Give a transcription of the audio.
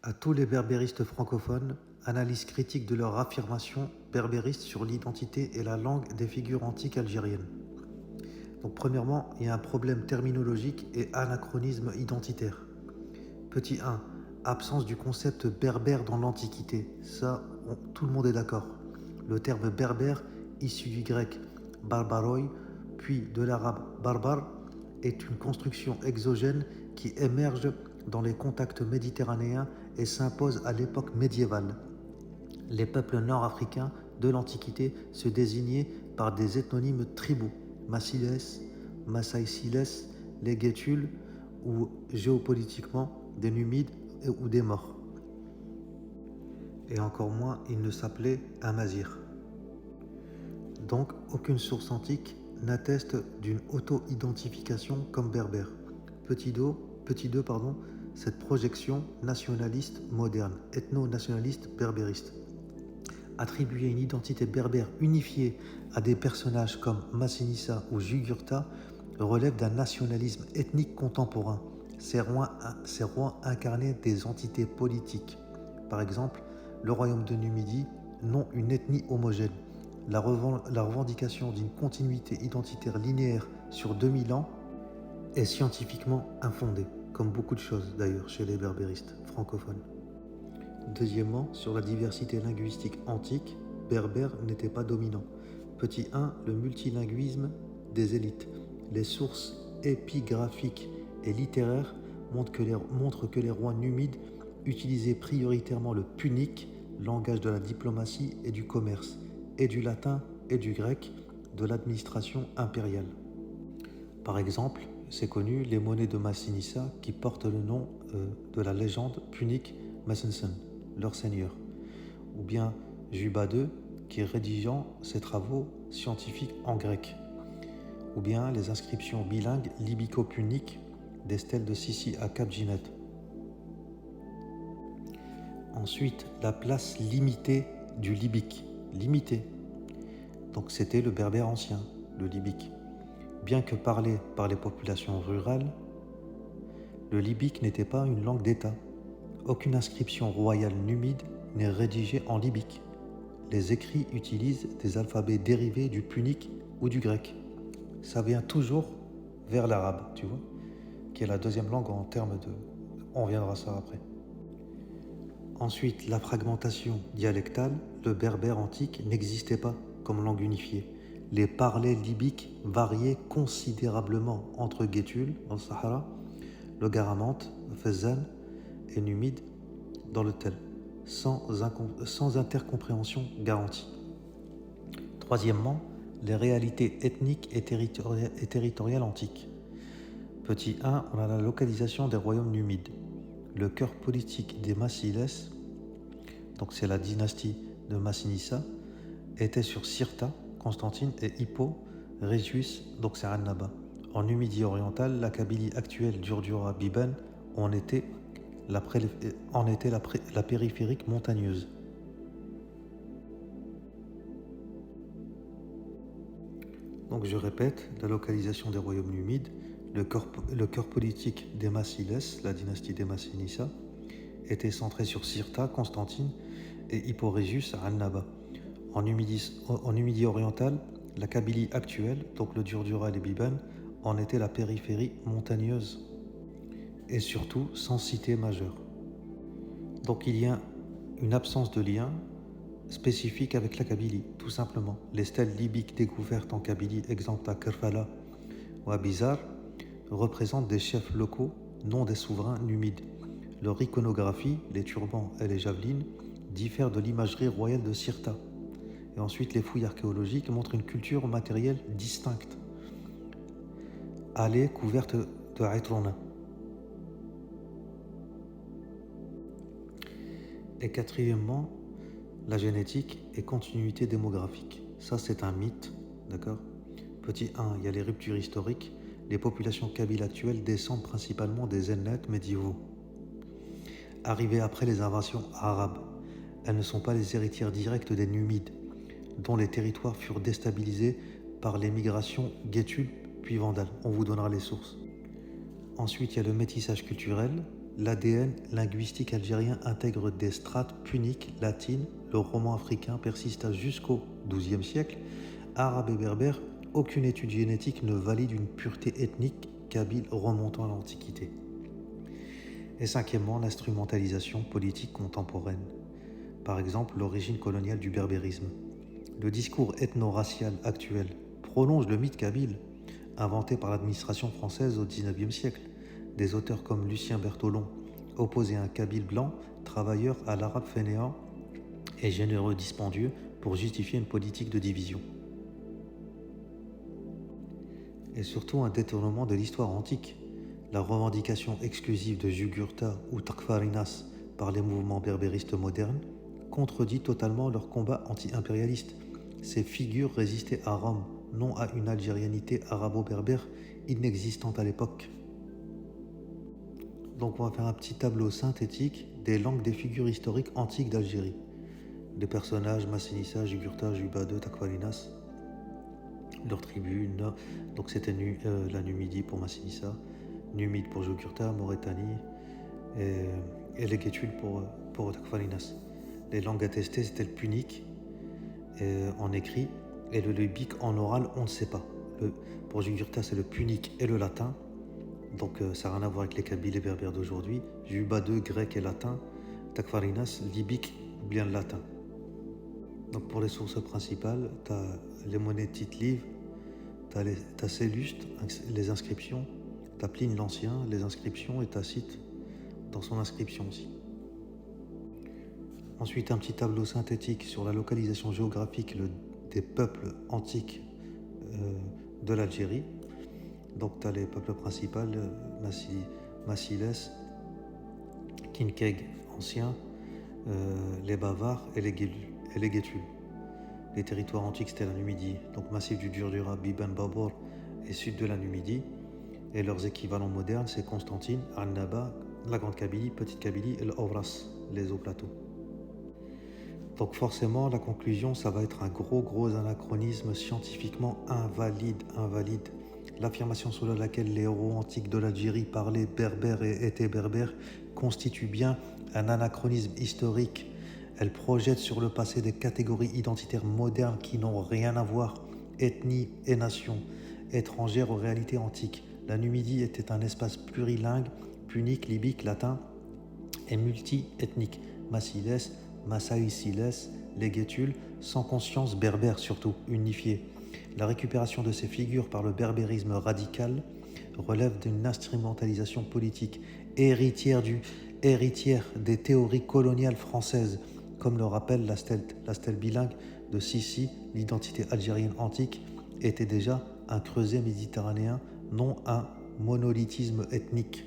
À tous les berbéristes francophones, analyse critique de leur affirmation berbériste sur l'identité et la langue des figures antiques algériennes. Donc premièrement, il y a un problème terminologique et anachronisme identitaire. Petit 1, absence du concept berbère dans l'Antiquité. Ça, tout le monde est d'accord. Le terme berbère, issu du grec barbaroi, puis de l'arabe barbare, est une construction exogène qui émerge dans les contacts méditerranéens et s'impose à l'époque médiévale. Les peuples nord-africains de l'Antiquité se désignaient par des ethnonymes tribaux, Massiles, Massaïsiles, les Guétules, ou géopolitiquement des Numides ou des Maures. Et encore moins, ils ne s'appelaient Amazir. Donc, aucune source antique n'atteste d'une auto-identification comme berbère. Petit 2, cette projection nationaliste moderne, ethno-nationaliste berbériste. Attribuer une identité berbère unifiée à des personnages comme Massinissa ou Jugurtha relève d'un nationalisme ethnique contemporain. Ces rois incarnaient des entités politiques. Par exemple, le royaume de Numidie, non une ethnie homogène. La revendication d'une continuité identitaire linéaire sur 2000 ans est scientifiquement infondée, comme beaucoup de choses d'ailleurs chez les berbéristes francophones. Deuxièmement, sur la diversité linguistique antique, berbère n'était pas dominant. Petit 1, le multilinguisme des élites. Les sources épigraphiques et littéraires montrent que les rois numides utilisaient prioritairement le punique, langage de la diplomatie et du commerce, et du latin et du grec de l'administration impériale. Par exemple, c'est connu, les monnaies de Massinissa qui portent le nom de la légende punique Messensen, leur seigneur, ou bien Juba II qui est rédigeant ses travaux scientifiques en grec, ou bien les inscriptions bilingues libico-puniques des stèles de Sissi à Cap Ginet. Ensuite, la place limitée du libique. Limité. Donc c'était le berbère ancien, le libique. Bien que parlé par les populations rurales, le libique n'était pas une langue d'État. Aucune inscription royale numide n'est rédigée en libique. Les écrits utilisent des alphabets dérivés du punique ou du grec. Ça vient toujours vers l'arabe, tu vois, qui est la deuxième langue en termes de... On reviendra à ça après. Ensuite, la fragmentation dialectale, le berbère antique n'existait pas comme langue unifiée. Les parlers libiques variaient considérablement entre Guétul, dans le Sahara, le Garamante, le Fezzan et Numide, dans le Tel, sans intercompréhension garantie. Troisièmement, les réalités ethniques et territoriales antiques. Petit 1, on a la localisation des royaumes numides. Le cœur politique des Massiles, donc c'est la dynastie de Massinissa, était sur Sirta, Constantine, et Hippo, Régis, donc c'est Annaba. En Numidie orientale, la Kabylie actuelle d'Urdura Biban en était la périphérique montagneuse. Donc je répète, la localisation des royaumes numides, le cœur politique des Massiles, la dynastie des Massinissa, était centré sur Sirta, Constantine, et Hippo-Régis à Annaba. En Numidie orientale, la Kabylie actuelle, donc le Durdura et les Biban, en était la périphérie montagneuse, et surtout sans cité majeure. Donc il y a une absence de lien spécifique avec la Kabylie, tout simplement. Les stèles libiques découvertes en Kabylie, exemple à Kerfala ou à Bizar, représentent des chefs locaux, non des souverains numides. Leur iconographie, les turbans et les javelines, diffèrent de l'imagerie royale de Sirta. Et ensuite, les fouilles archéologiques montrent une culture matérielle distincte, allée couverte de Aitrona. Et quatrièmement, la génétique et continuité démographique. Ça, c'est un mythe, d'accord ? Petit 1, il y a les ruptures historiques. Les populations kabyles actuelles descendent principalement des Ennètes médiévaux, arrivées après les invasions arabes. Elles ne sont pas les héritières directes des Numides, dont les territoires furent déstabilisés par les migrations Guétules puis Vandales. On vous donnera les sources. Ensuite, il y a le métissage culturel. l'ADN linguistique algérien intègre des strates puniques, latines, le roman africain persista jusqu'au XIIe siècle, arabe et berbère, aucune étude génétique ne valide une pureté ethnique kabyle remontant à l'Antiquité. Et cinquièmement, l'instrumentalisation politique contemporaine. Par exemple, l'origine coloniale du berbérisme. Le discours ethno-racial actuel prolonge le mythe kabyle, inventé par l'administration française au XIXe siècle. Des auteurs comme Lucien Bertholon opposaient un kabyle blanc, travailleur à l'arabe fainéant et généreux dispendieux pour justifier une politique de division. Et surtout un détournement de l'histoire antique. La revendication exclusive de Jugurtha ou Takfarinas par les mouvements berbéristes modernes contredit totalement leur combat anti-impérialiste. Ces figures résistaient à Rome, non à une algérianité arabo-berbère inexistante à l'époque. Donc on va faire un petit tableau synthétique des langues des figures historiques antiques d'Algérie. Des personnages, Massinissa, Jugurtha, Juba II, Takfarinas, leurs tribus, donc c'était la Numidie pour Massinissa, Numide pour Jugurtha, Mauritanie et les Guétules pour Takfarinas. Les langues attestées c'était le punique en écrit et le libique en oral on ne sait pas. Pour Jugurtha c'est le punique et le latin, donc ça n'a rien à voir avec les kabyles et berbères d'aujourd'hui. Juba II, grec et latin, Takfarinas, libique ou bien le latin. Donc pour les sources principales, tu as les monnaies tite-livres, tu as Sélluste, les inscriptions, tu as Pline l'Ancien, les inscriptions et Tacite dans son inscription aussi. Ensuite, un petit tableau synthétique sur la localisation géographique des peuples antiques de l'Algérie. Donc tu as les peuples principaux, Massilès, Kinkeg anciens, les Bavars et les Guétules. Les territoires antiques c'était la Numidie, donc massif du Durdura, Biban Babor et sud de la Numidie. Et leurs équivalents modernes c'est Constantine, Annaba, la Grande Kabylie, Petite Kabylie et l'Ovras, les hauts plateaux. Donc forcément la conclusion ça va être un gros anachronisme scientifiquement invalide. L'affirmation selon laquelle les héros antiques de l'Algérie parlaient berbère et étaient berbères constitue bien un anachronisme historique. Elle projette sur le passé des catégories identitaires modernes qui n'ont rien à voir, ethnie et nation, étrangères aux réalités antiques. La Numidie était un espace plurilingue, punique, libique, latin et multi-ethnique. Massilès, Massaïsilès, les Guétules, sans conscience berbère surtout, unifiée. La récupération de ces figures par le berbérisme radical relève d'une instrumentalisation politique héritière des théories coloniales françaises, comme le rappelle la stèle bilingue de Sissi, l'identité algérienne antique était déjà un creuset méditerranéen, non un monolithisme ethnique.